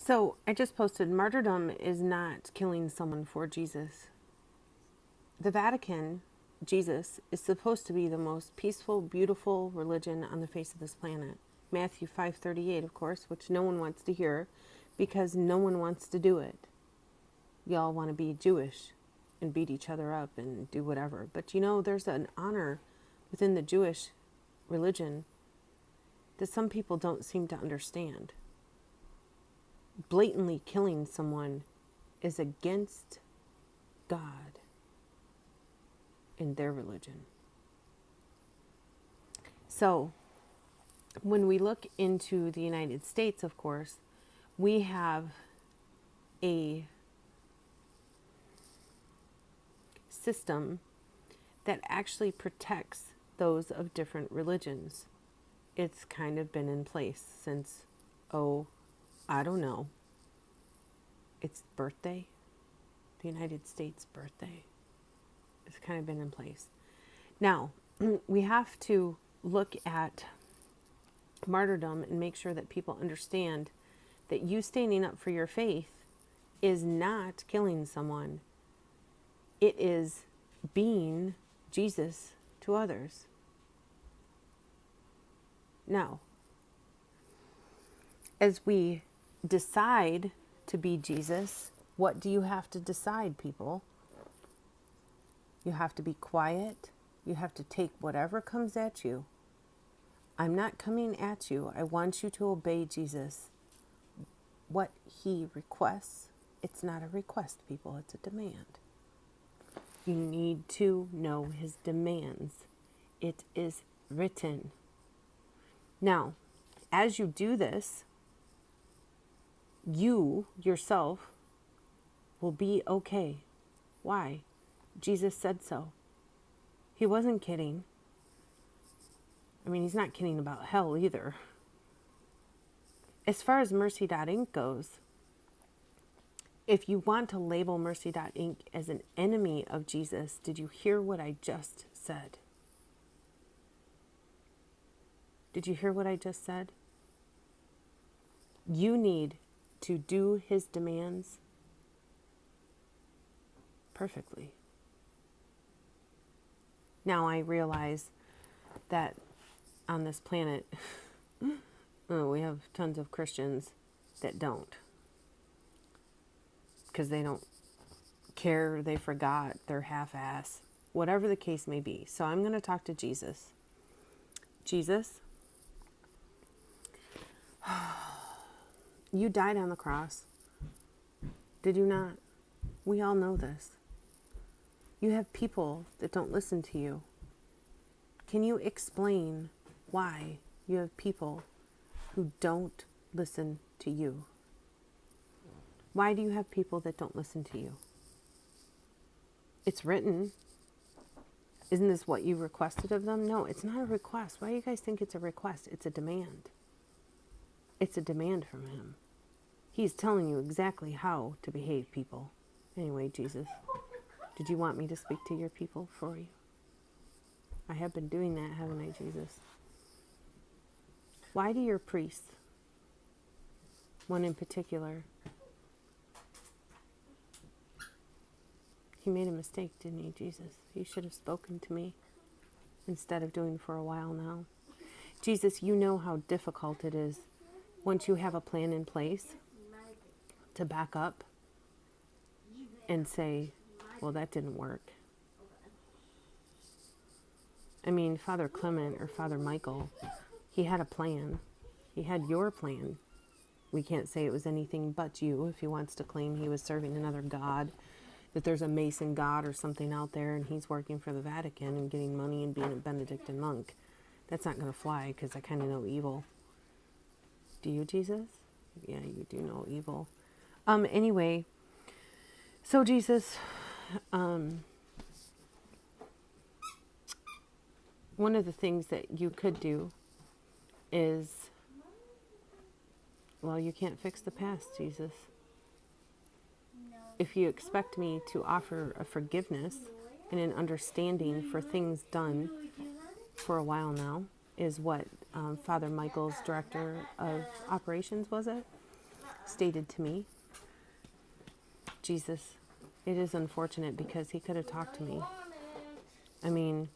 So I just posted, martyrdom is not killing someone for Jesus. The Vatican, Jesus, is supposed to be the most peaceful, beautiful religion on the face of this planet. Matthew 5:38, of course, which no one wants to hear because no one wants to do it. Y'all want to be Jewish and beat each other up and do whatever. But you know, there's an honor within the Jewish religion that some people don't seem to understand. Blatantly killing someone is against God in their religion. So, when we look into the United States, of course, we have a system that actually protects those of different religions. It's kind of been in place since, I don't know, its birthday, the United States birthday. It's kind of been in place. Now, we have to look at martyrdom and make sure that people understand that you standing up for your faith is not killing someone. It is being Jesus to others. Now, as we decide to be Jesus, what do you have to decide, people? You have to be quiet. You have to take whatever comes at you. I'm not coming at you. I want you to obey Jesus. What he requests, it's not a request, people, it's a demand. You need to know his demands. It is written. Now, as you do this, you yourself will be okay. Why? Jesus said so. He wasn't kidding. I mean, he's not kidding about hell either. As far as Mercy.inc goes, if you want to label Mercy.inc as an enemy of Jesus, did you hear what I just said? Did you hear what I just said? You need to do his demands perfectly. Now I realize that on this planet, we have tons of Christians that don't. Because they don't care, they forgot, they're half-ass, whatever the case may be. So I'm going to talk to Jesus. Jesus, you died on the cross. Did you not? We all know this. You have people that don't listen to you. Can you explain why you have people who don't listen to you? Why do you have people that don't listen to you? It's written. Isn't this what you requested of them? No, it's not a request. Why do you guys think it's a request? It's a demand. It's a demand from him. He's telling you exactly how to behave, people. Anyway, Jesus, did you want me to speak to your people for you? I have been doing that, haven't I, Jesus? Why do your priests, one in particular, he made a mistake, didn't he, Jesus? He should have spoken to me instead of doing for a while now. Jesus, you know how difficult it is once you have a plan in place to back up and say, well, that didn't work. I mean, Father Clement or Father Michael, he had a plan. He had your plan. We can't say it was anything but you if he wants to claim he was serving another god, that there's a Mason god or something out there and he's working for the Vatican and getting money and being a Benedictine monk. That's not going to fly because I kind of know evil. Do you, Jesus? Yeah, you do know evil. Anyway, so Jesus, one of the things that you could do is, well, you can't fix the past, Jesus. If you expect me to offer a forgiveness and an understanding for things done for a while now, is what Father Michael's director of operations, was it? stated to me. Jesus, it is unfortunate because he could have talked to me. I mean,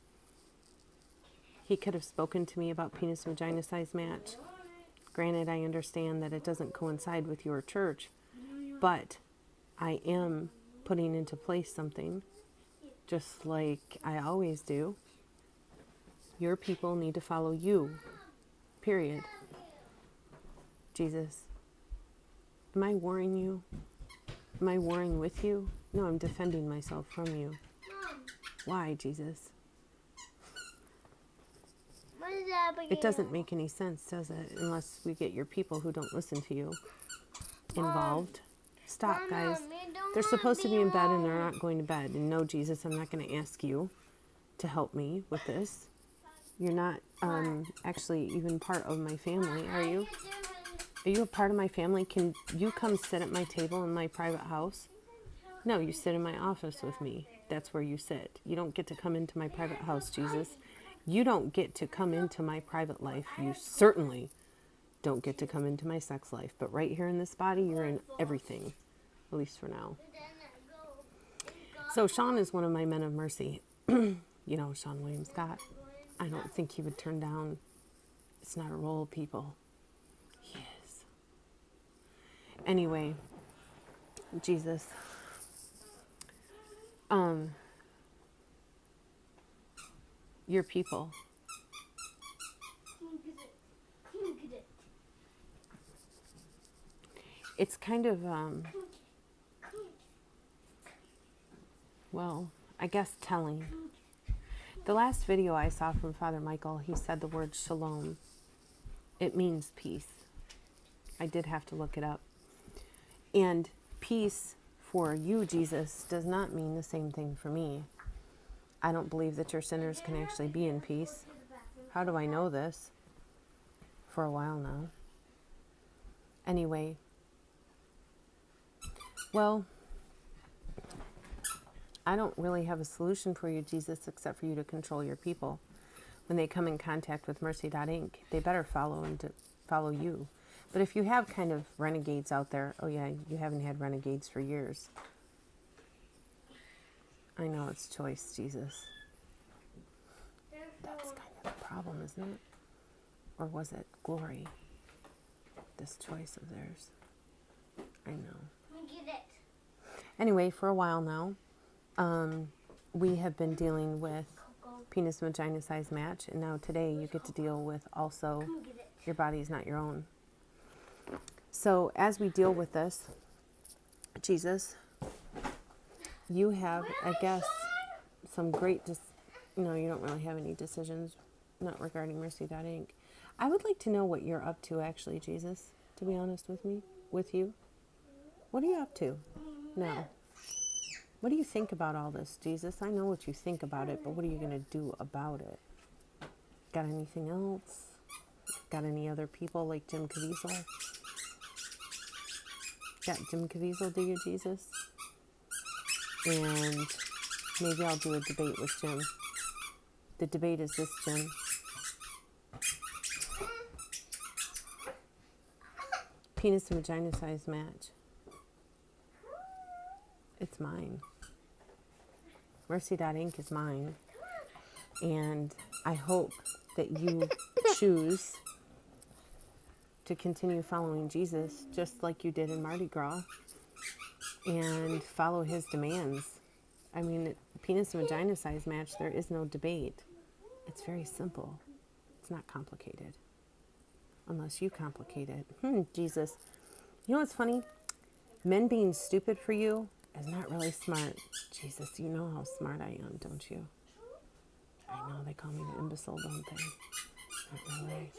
he could have spoken to me about penis vagina size match. Granted, I understand that it doesn't coincide with your church, but I am putting into place something, just like I always do. Your people need to follow you, period. Jesus, am I warring you? Am I warring with you? No, I'm defending myself from you. Why, Jesus? It doesn't make any sense, does it? Unless we get your people who don't listen to you involved. Stop, guys. They're supposed to be in bed and they're not going to bed. And no, Jesus, I'm not going to ask you to help me with this. You're not actually even part of my family, are you? Are you a part of my family? Can you come sit at my table in my private house? No, you sit in my office with me. That's where you sit. You don't get to come into my private house, Jesus. You don't get to come into my private life. You certainly don't get to come into my sex life. But right here in this body, you're in everything, at least for now. So Sean is one of my men of mercy. You know, Sean William Scott. I don't think he would turn down. It's not a role, people. He is. Anyway, Jesus. Your people. It's kind of, well, I guess telling. The last video I saw from Father Michael, he said the word shalom. It means peace. I did have to look it up. And peace for you, Jesus, does not mean the same thing for me. I don't believe that your sinners can actually be in peace. How do I know this? For a while now. Anyway. Well, I don't really have a solution for you, Jesus, except for you to control your people. When they come in contact with Mercy.inc, they better follow you. But if you have kind of renegades out there, oh yeah, you haven't had renegades for years. I know it's choice, Jesus. That's kind of the problem, isn't it? Or was it glory? This choice of theirs. I know. Anyway, for a while now, we have been dealing with penis and vagina size match, and now today you get to deal with also your body is not your own. So as we deal with this, Jesus, you have, I guess, some great, you don't really have any decisions, not regarding Mercy.inc. I would like to know what you're up to, actually, Jesus, to be honest with you. What are you up to now? What do you think about all this, Jesus? I know what you think about it, but what are you going to do about it? Got anything else? Got any other people like Jim Caviezel? Got Jim Caviezel, do you, Jesus? And maybe I'll do a debate with Jim. The debate is this, Jim. Penis and vagina size match. It's mine. Mercy.inc is mine. And I hope that you choose to continue following Jesus just like you did in Mardi Gras and follow his demands. I mean, penis and vagina size match, there is no debate. It's very simple. It's not complicated. Unless you complicate it. Jesus. You know what's funny? Men being stupid for you is not really smart. Jesus, you know how smart I am, don't you? I know, they call me the imbecile, don't they? Not really.